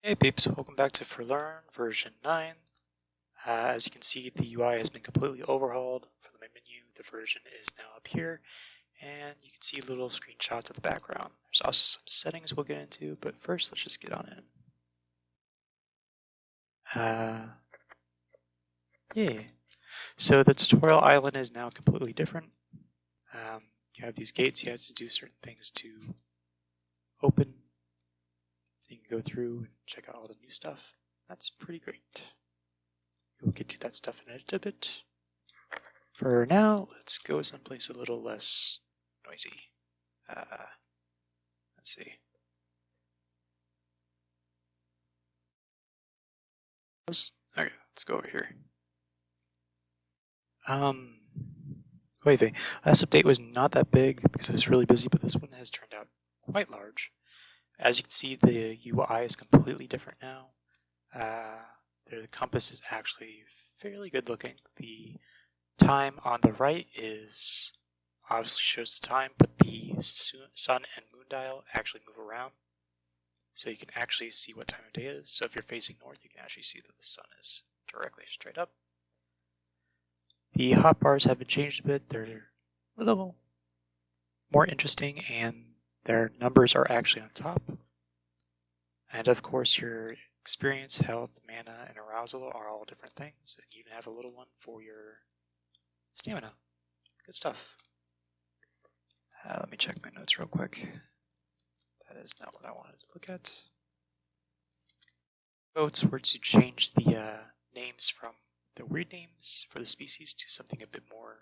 Hey peeps, welcome back to Furlorn version 9. As you can see, the UI has been completely overhauled. For the main menu, the version is now up here, and you can see little screenshots of the background. There's also some settings we'll get into, but first let's just get on in. Yeah. So the tutorial island is now completely different. You have these gates you have to do certain things to open. You can go through and check out all the new stuff. That's pretty great. We'll get to that stuff in a little bit. For now, let's go someplace a little less noisy. Let's see. Okay, let's go over here. Wait, last update was not that big because it was really busy, but this one has turned out quite large. As you can see, the UI is completely different now. The compass is actually fairly good looking. The time on the right is obviously shows the time, but the sun and moon dial actually move around. So you can actually see what time of day it is. So if you're facing north, you can actually see that the sun is directly straight up. The hotbars have been changed a bit. They're a little more interesting, and their numbers are actually on top. And of course, your experience, health, mana, and arousal are all different things. And you even have a little one for your stamina. Good stuff. Let me check my notes real quick. That is not what I wanted to look at. Votes were to change the names from the weird names for the species to something a bit more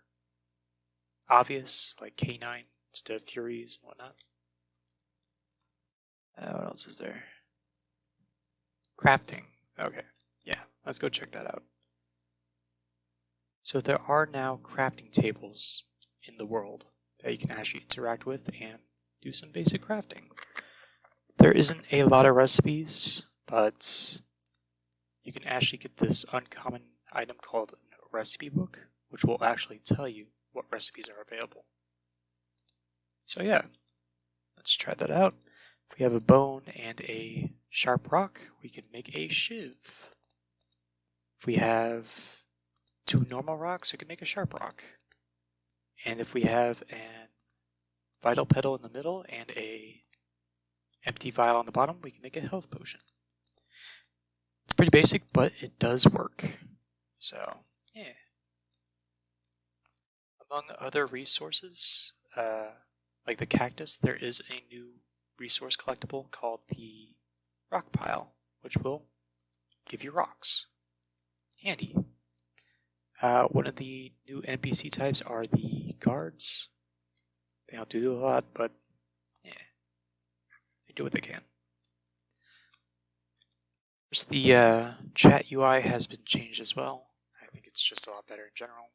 obvious, like K9 instead of Furies and whatnot. What else is there? Crafting. Okay, yeah, let's go check that out. So there are now crafting tables in the world that you can actually interact with and do some basic crafting. There isn't a lot of recipes, but you can actually get this uncommon item called a recipe book, which will actually tell you what recipes are available. So yeah, let's try that out. If we have a bone and a sharp rock, we can make a shiv. If we have 2 normal rocks, we can make a sharp rock. And if we have a vital petal in the middle and a empty vial on the bottom, we can make a health potion. It's pretty basic, but it does work. So, yeah. Among other resources, like the cactus, there is a new resource collectible called the rock pile, which will give you rocks. Handy. One of the new NPC types are the guards. They don't do a lot, but yeah, they do what they can. First, the chat UI has been changed as well. I think it's just a lot better in general.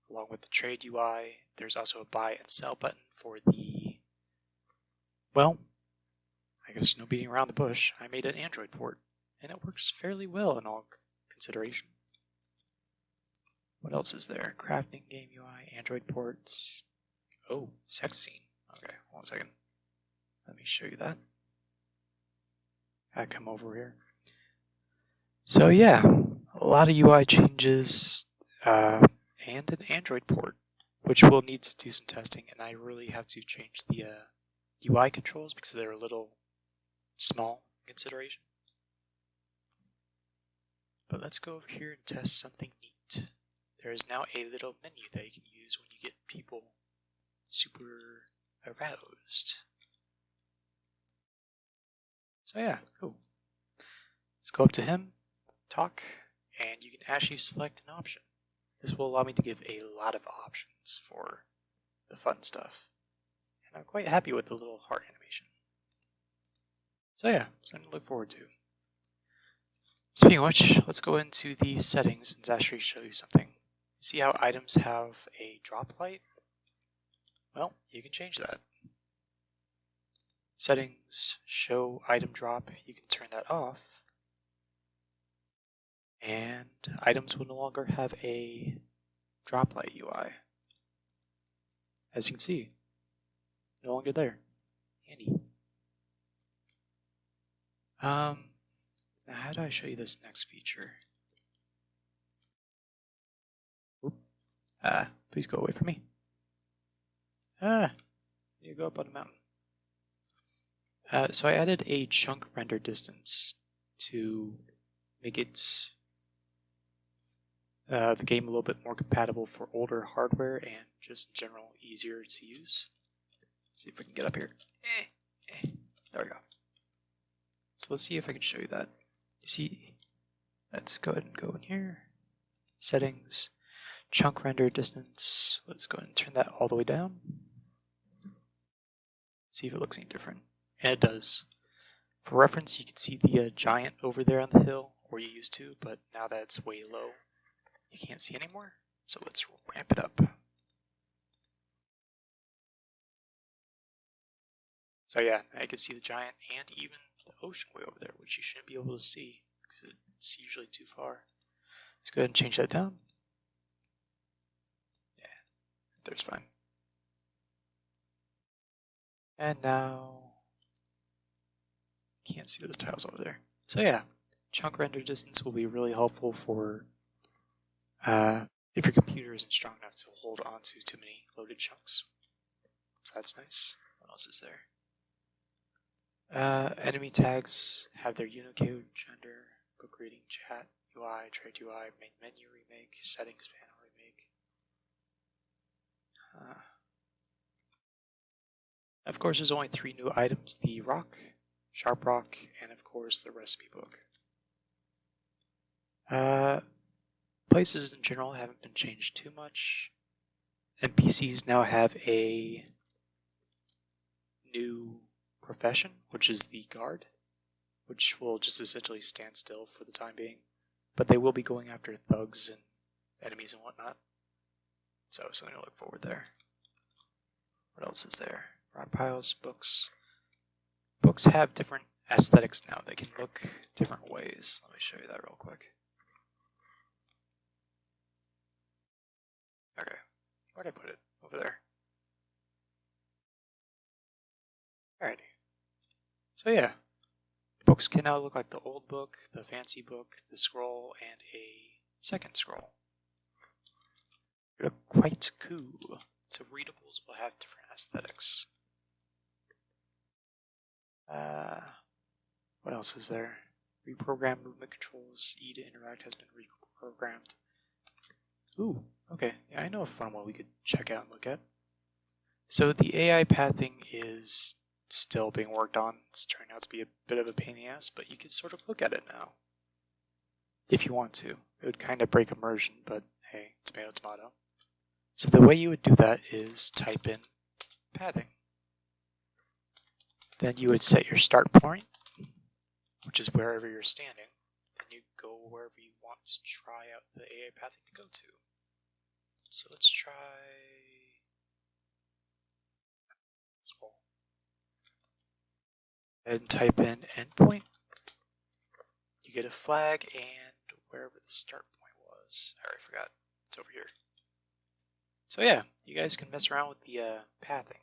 Along with the trade UI, there's also a buy and sell button for the, well, I guess no beating around the bush. I made an Android port, and it works fairly well in all consideration. What else is there? Crafting game UI, Android ports. Oh, sex scene. Okay, hold on a second. Let me show you that. I come over here. So yeah, a lot of UI changes and an Android port, which we'll need to do some testing, and I really have to change the UI controls because they're a little small in consideration. But let's go over here and test something neat. There is now a little menu that you can use when you get people super aroused. So yeah, cool. Let's go up to him, talk, and you can actually select an option. This will allow me to give a lot of options for the fun stuff. And I'm quite happy with the little heart animation. So yeah, something to look forward to. Speaking of which, let's go into the settings and actually show you something. See how items have a drop light? Well, you can change that. Settings, show item drop, you can turn that off. And items will no longer have a drop light UI. As you can see, no longer there. Handy. how do I show you this next feature? Oop. Please go away from me. You go up on a mountain. So I added a chunk render distance to make it the game a little bit more compatible for older hardware and just in general easier to use. Let's see if we can get up here. There we go. So let's see if I can show you that. You see, let's go ahead and go in here. Settings, chunk render distance. Let's go ahead and turn that all the way down. See if it looks any different. And it does. For reference, you can see the giant over there on the hill, or you used to, but now that it's way low, you can't see anymore. So let's ramp it up. So yeah, I can see the giant and even the ocean way over there, which you shouldn't be able to see because it's usually too far. Let's go ahead and change that down. Yeah, there's fine. And now, can't see those tiles over there. So yeah, chunk render distance will be really helpful for if your computer isn't strong enough to hold on to too many loaded chunks. So that's nice. What else is there? Enemy tags have their Unicode, gender, book reading, chat, UI, trade UI, main menu remake, settings panel remake. Of course, there's only 3 new items: the rock, sharp rock, and of course the recipe book. Places in general haven't been changed too much. NPCs now have a new profession, which is the guard, which will just essentially stand still for the time being. But they will be going after thugs and enemies and whatnot. So something to look forward there. What else is there? Rock piles, books. Books have different aesthetics now. They can look different ways. Let me show you that real quick. Okay, where'd I put it? Over there. Alrighty. So yeah, books can now look like the old book, the fancy book, the scroll, and a second scroll. They look quite cool. So readables will have different aesthetics. What else is there? Reprogram movement controls. E to interact has been reprogrammed. Ooh, okay. Yeah, I know a fun one we could check out and look at. So the AI pathing is still being worked on. It's turning out to be a bit of a pain in the ass, but you can sort of look at it now. If you want to. It would kind of break immersion, but hey, tomato, tomato. So the way you would do that is type in pathing. Then you would set your start point, which is wherever you're standing. Then you go wherever you want to try out the AI pathing to go to. So let's try this wall. And type in endpoint. You get a flag and wherever the start point was. I already forgot. It's over here. So yeah, you guys can mess around with the pathing.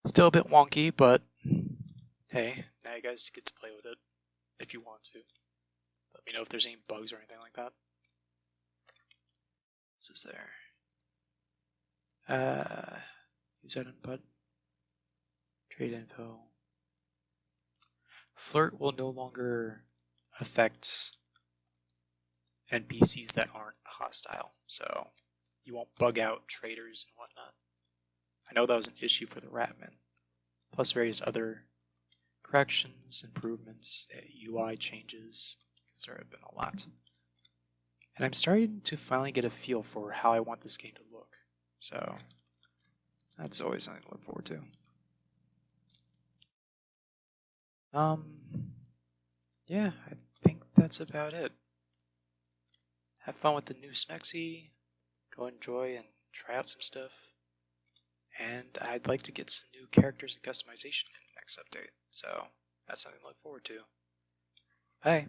Still a bit wonky, but hey, now you guys get to play with it if you want to. Let me know if there's any bugs or anything like that. This is there. Use that input. Trade info. Flirt will no longer affect NPCs that aren't hostile, so you won't bug out traders and whatnot. I know that was an issue for the Ratman, plus various other corrections, improvements, UI changes, because there have been a lot. And I'm starting to finally get a feel for how I want this game to look, so that's always something to look forward to. Yeah, I think that's about it. Have fun with the new Smexy, go enjoy and try out some stuff. And I'd like to get some new characters and customization in the next update, so that's something to look forward to. Bye.